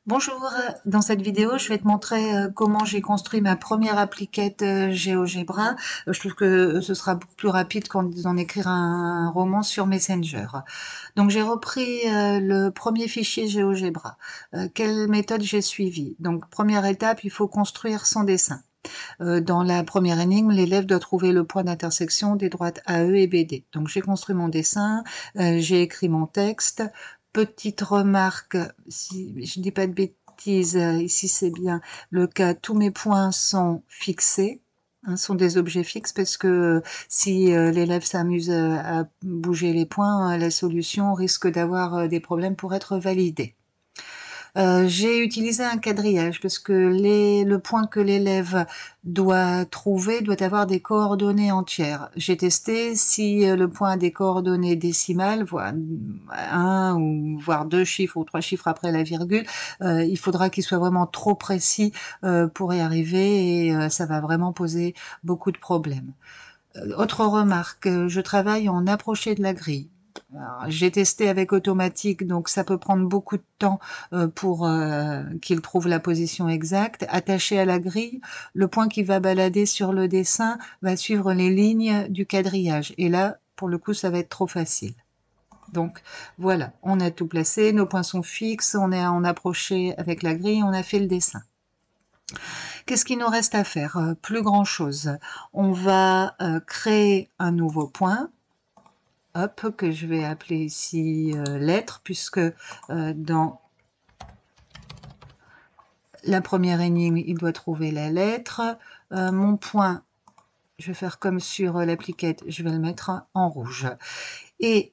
Bonjour, dans cette vidéo, je vais te montrer comment j'ai construit ma première appliquette GeoGebra. Je trouve que ce sera beaucoup plus rapide qu'en d'en écrire un roman sur Messenger. Donc j'ai repris le premier fichier GeoGebra. Quelle méthode j'ai suivie? Donc première étape, il faut construire son dessin. Dans la première énigme, l'élève doit trouver le point d'intersection des droites AE et BD. Donc j'ai construit mon dessin, j'ai écrit mon texte. Petite remarque, si je ne dis pas de bêtises, ici c'est bien le cas, tous mes points sont fixés, hein, sont des objets fixes, parce que si l'élève s'amuse à bouger les points, la solution risque d'avoir des problèmes pour être validée. J'ai utilisé un quadrillage parce que le point que l'élève doit trouver doit avoir des coordonnées entières. J'ai testé si le point a des coordonnées décimales, voire un ou voire deux chiffres ou trois chiffres après la virgule, il faudra qu'il soit vraiment trop précis pour y arriver et ça va vraiment poser beaucoup de problèmes. Autre remarque, je travaille en approché de la grille. J'ai testé avec automatique, donc ça peut prendre beaucoup de temps pour qu'il trouve la position exacte. Attaché à la grille, le point qui va balader sur le dessin va suivre les lignes du quadrillage. Et là, pour le coup, ça va être trop facile. Donc voilà, on a tout placé, nos points sont fixes, on est en approché avec la grille, on a fait le dessin. Qu'est-ce qu'il nous reste à faire? Plus grand-chose. On va créer un nouveau point, hop, que je vais appeler ici lettre, puisque dans la première énigme, il doit trouver la lettre. Mon point, je vais faire comme sur l'appliquette, je vais le mettre en rouge. Et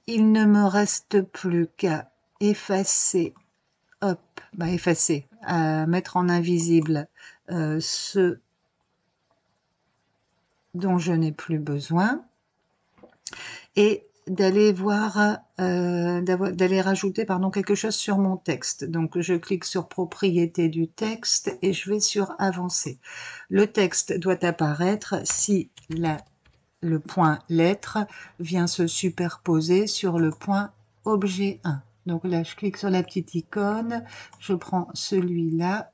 il ne me reste plus qu'à effacer, hop, effacer, à mettre en invisible ce dont je n'ai plus besoin, et d'aller voir, d'aller rajouter quelque chose sur mon texte. Donc je clique sur propriété du texte et je vais sur avancer. Le texte doit apparaître si le point lettre vient se superposer sur le point objet 1. Donc là je clique sur la petite icône, je prends celui-là.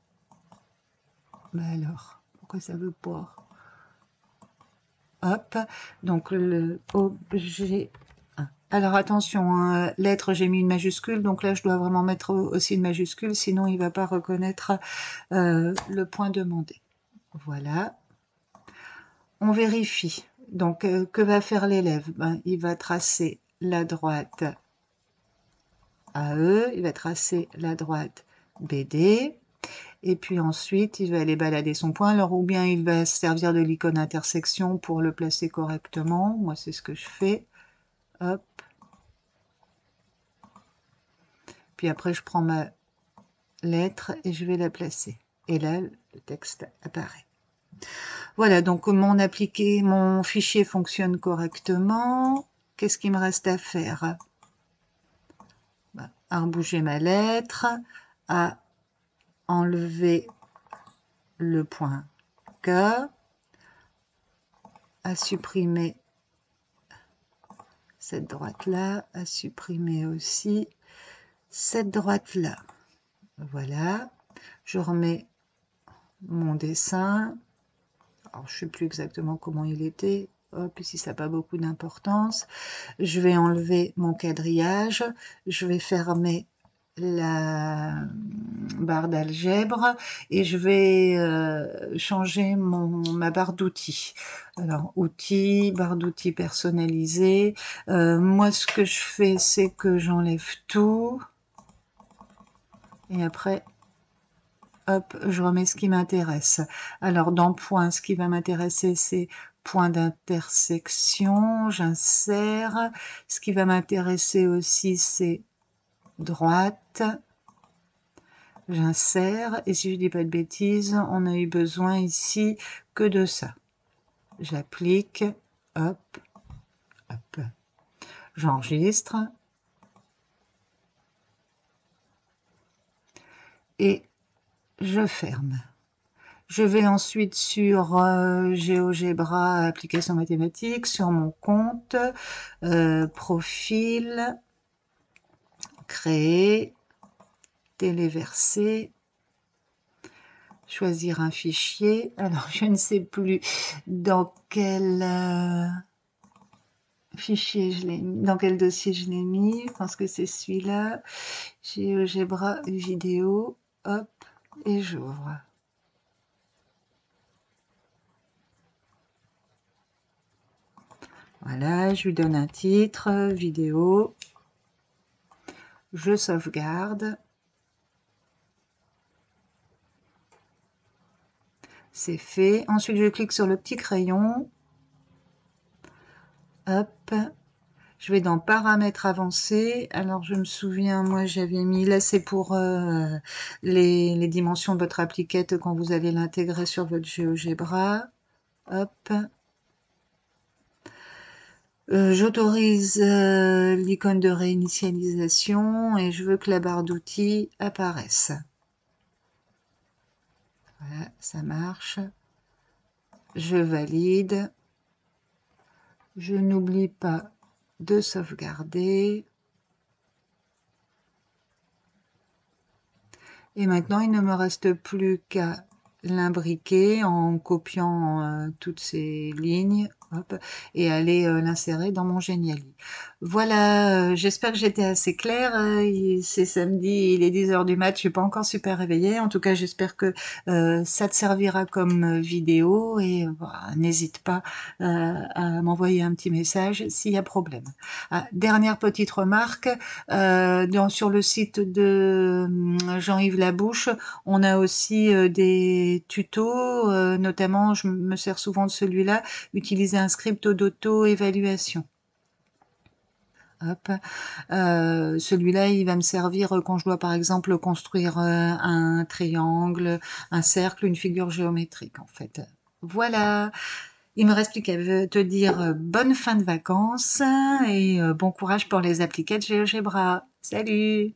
Alors, pourquoi ça veut pas? Hop, donc le objet 1. Alors attention, hein, lettre, j'ai mis une majuscule, donc là je dois vraiment mettre aussi une majuscule, sinon il ne va pas reconnaître le point demandé. Voilà. On vérifie. Donc que va faire l'élève? Il va tracer la droite AE, il va tracer la droite BD. Et puis ensuite, il va aller balader son point. Alors, ou bien il va se servir de l'icône intersection pour le placer correctement. Moi, c'est ce que je fais. Hop. Puis après, je prends ma lettre et je vais la placer. Et là, le texte apparaît. Voilà, donc mon fichier fonctionne correctement. Qu'est-ce qu'il me reste à faire? À bouger ma lettre, à enlever le point K, à supprimer cette droite-là, à supprimer aussi cette droite-là. Voilà, je remets mon dessin. Alors, je ne sais plus exactement comment il était. Hop, ici, ça n'a pas beaucoup d'importance. Je vais enlever mon quadrillage. Je vais fermer la barre d'algèbre et je vais changer ma barre d'outils. Alors, outils, barre d'outils personnalisée. Moi, ce que je fais, c'est que j'enlève tout. Et après, hop, je remets ce qui m'intéresse. Alors, dans point, ce qui va m'intéresser, c'est point d'intersection. J'insère. Ce qui va m'intéresser aussi, c'est droite. J'insère. Et si je dis pas de bêtises, on a eu besoin ici que de ça. J'applique. Hop. Hop. J'enregistre. Et je ferme. Je vais ensuite sur GeoGebra, application mathématique, sur mon compte, profil, créer, téléverser, choisir un fichier. Alors, je ne sais plus dans quel fichier je l'ai mis, dans quel dossier je l'ai mis. Je pense que c'est celui-là. GeoGebra vidéo, hop, et j'ouvre. Voilà, je lui donne un titre, vidéo. Je sauvegarde. C'est fait. Ensuite, je clique sur le petit crayon. Hop. Je vais dans paramètres avancés. Alors, je me souviens, moi, j'avais mis, là, c'est pour les dimensions de votre appliquette quand vous allez l'intégrer sur votre GeoGebra. Hop. J'autorise l'icône de réinitialisation et je veux que la barre d'outils apparaisse. Voilà, ça marche. Je valide. Je n'oublie pas de sauvegarder. Et maintenant, il ne me reste plus qu'à l'imbriquer en copiant toutes ces lignes, hop, et aller l'insérer dans mon Geniali. Voilà, j'espère que j'étais assez claire. C'est samedi, il est 10h du mat, je suis pas encore super réveillée. En tout cas, j'espère que ça te servira comme vidéo et n'hésite pas à m'envoyer un petit message s'il y a problème. Ah, dernière petite remarque, sur le site de Jean-Yves Labouche, on a aussi des tutos, notamment je me sers souvent de celui-là, utiliser un script d'auto-évaluation. Hop. Celui-là, il va me servir quand je dois par exemple construire un triangle, un cercle, une figure géométrique en fait. Voilà, il me reste plus qu'à te dire bonne fin de vacances et bon courage pour les appliquettes GeoGebra. Salut!